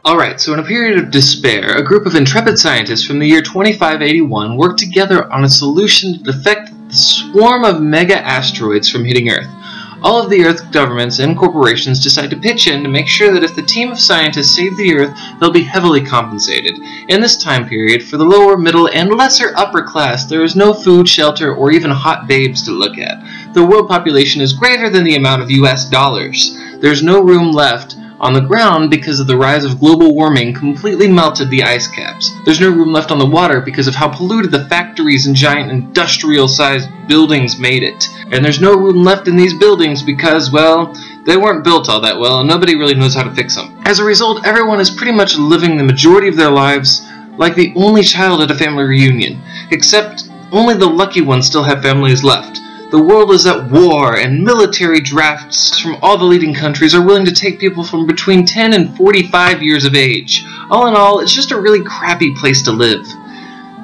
Alright, so in a period of despair, a group of intrepid scientists from the year 2581 worked together on a solution to defect the swarm of mega-asteroids from hitting Earth. All of the Earth governments and corporations decide to pitch in to make sure that if the team of scientists save the Earth, they'll be heavily compensated. In this time period, for the lower, middle, and lesser upper class, there is no food, shelter, or even hot babes to look at. The world population is greater than the amount of US dollars. There's no room left on the ground because of the rise of global warming completely melted the ice caps. There's no room left on the water because of how polluted the factories and giant industrial-sized buildings made it. And there's no room left in these buildings because, well, they weren't built all that well and nobody really knows how to fix them. As a result, everyone is pretty much living the majority of their lives like the only child at a family reunion, except only the lucky ones still have families left. The world is at war, and military drafts from all the leading countries are willing to take people from between 10 and 45 years of age. All in all, it's just a really crappy place to live.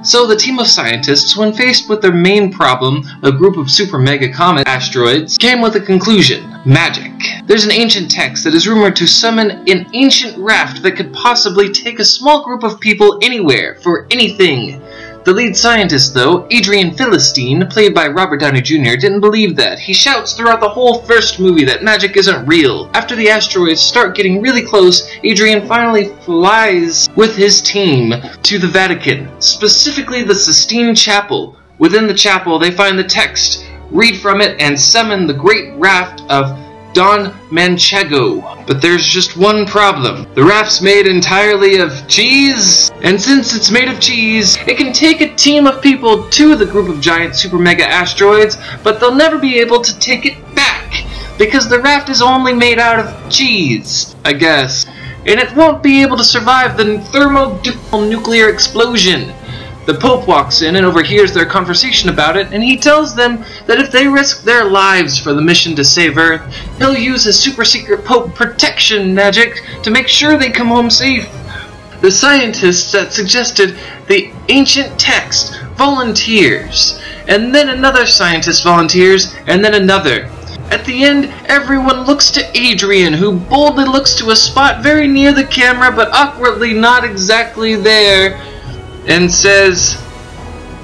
So the team of scientists, when faced with their main problem, a group of super mega comet asteroids, came with a conclusion: magic. There's an ancient text that is rumored to summon an ancient raft that could possibly take a small group of people anywhere, for anything. The lead scientist, though, Adrian Philistine, played by Robert Downey Jr., didn't believe that. He shouts throughout the whole first movie that magic isn't real. After the asteroids start getting really close, Adrian finally flies with his team to the Vatican, specifically the Sistine Chapel. Within the chapel, they find the text, read from it, and summon the great raft of Don Manchego. But there's just one problem. The raft's made entirely of cheese, and since it's made of cheese, it can take a team of people to the group of giant super mega asteroids, but they'll never be able to take it back, because the raft is only made out of cheese, I guess. And it won't be able to survive the thermonuclear explosion. The Pope walks in and overhears their conversation about it, and he tells them that if they risk their lives for the mission to save Earth, he'll use his super-secret Pope protection magic to make sure they come home safe. The scientists that suggested the ancient text volunteers, and then another scientist volunteers, and then another. At the end, everyone looks to Adrian, who boldly looks to a spot very near the camera, but awkwardly not exactly there, and says,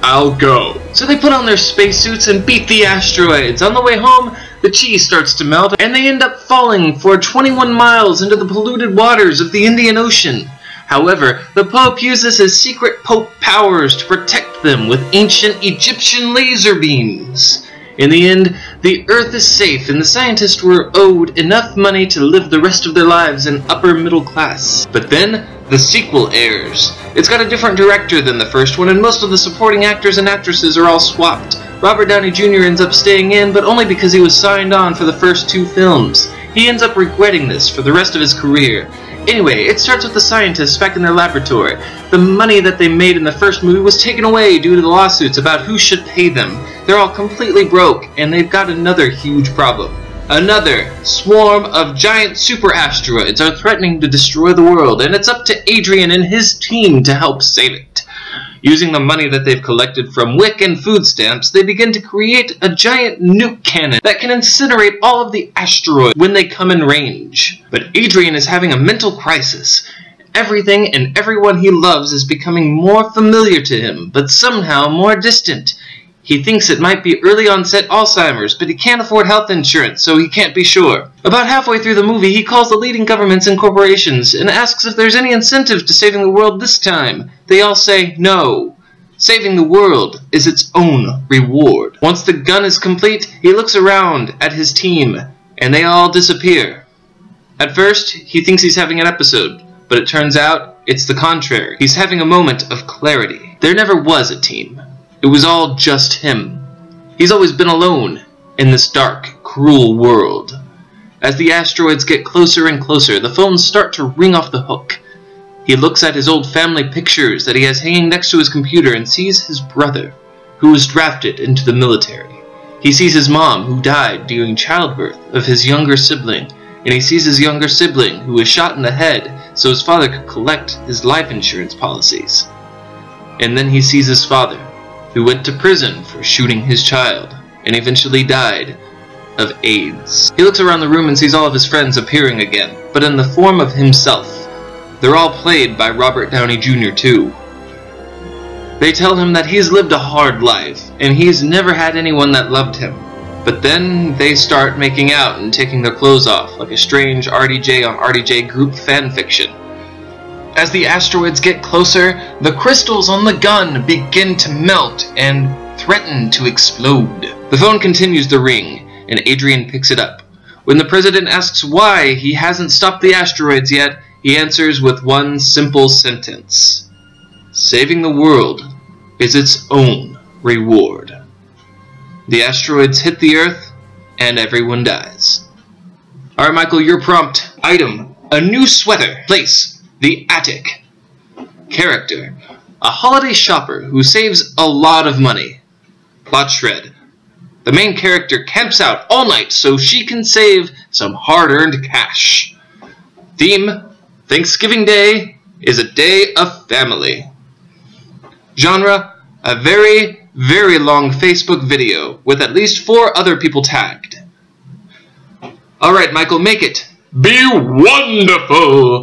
"I'll go." So they put on their spacesuits and beat the asteroids. On the way home, the cheese starts to melt, and they end up falling for 21 miles into the polluted waters of the Indian Ocean. However, the Pope uses his secret Pope powers to protect them with ancient Egyptian laser beams. In the end, the Earth is safe, and the scientists were owed enough money to live the rest of their lives in upper middle class. But then, the sequel airs. It's got a different director than the first one, and most of the supporting actors and actresses are all swapped. Robert Downey Jr. ends up staying in, but only because he was signed on for the first 2 films. He ends up regretting this for the rest of his career. Anyway, it starts with the scientists back in their laboratory. The money that they made in the first movie was taken away due to the lawsuits about who should pay them. They're all completely broke, and they've got another huge problem. Another swarm of giant super asteroids are threatening to destroy the world, and it's up to Adrian and his team to help save it. Using the money that they've collected from WIC and food stamps, they begin to create a giant nuke cannon that can incinerate all of the asteroids when they come in range. But Adrian is having a mental crisis. Everything and everyone he loves is becoming more familiar to him, but somehow more distant. He thinks it might be early onset Alzheimer's, but he can't afford health insurance, so he can't be sure. About halfway through the movie, he calls the leading governments and corporations and asks if there's any incentive to saving the world this time. They all say no. Saving the world is its own reward. Once the gun is complete, he looks around at his team, and they all disappear. At first, he thinks he's having an episode, but it turns out it's the contrary. He's having a moment of clarity. There never was a team. It was all just him. He's always been alone in this dark, cruel world. As the asteroids get closer and closer, the phones start to ring off the hook. He looks at his old family pictures that he has hanging next to his computer and sees his brother, who was drafted into the military. He sees his mom, who died during childbirth of his younger sibling, and he sees his younger sibling, who was shot in the head so his father could collect his life insurance policies. And then he sees his father, who went to prison for shooting his child, and eventually died of AIDS. He looks around the room and sees all of his friends appearing again, but in the form of himself. They're all played by Robert Downey Jr. too. They tell him that he's lived a hard life, and he's never had anyone that loved him. But then they start making out and taking their clothes off, like a strange RDJ on RDJ group fanfiction. As the asteroids get closer, the crystals on the gun begin to melt and threaten to explode. The phone continues to ring, and Adrian picks it up. When the president asks why he hasn't stopped the asteroids yet, he answers with one simple sentence. Saving the world is its own reward. The asteroids hit the Earth, and everyone dies. Alright, Michael, your prompt. Item, a new sweater. Place, the attic. Character, a holiday shopper who saves a lot of money. Plot shred. The main character camps out all night so she can save some hard-earned cash. Theme, Thanksgiving Day is a day of family. Genre, a very, very long Facebook video with at least 4 other people tagged. Alright, Michael, make it. Be wonderful!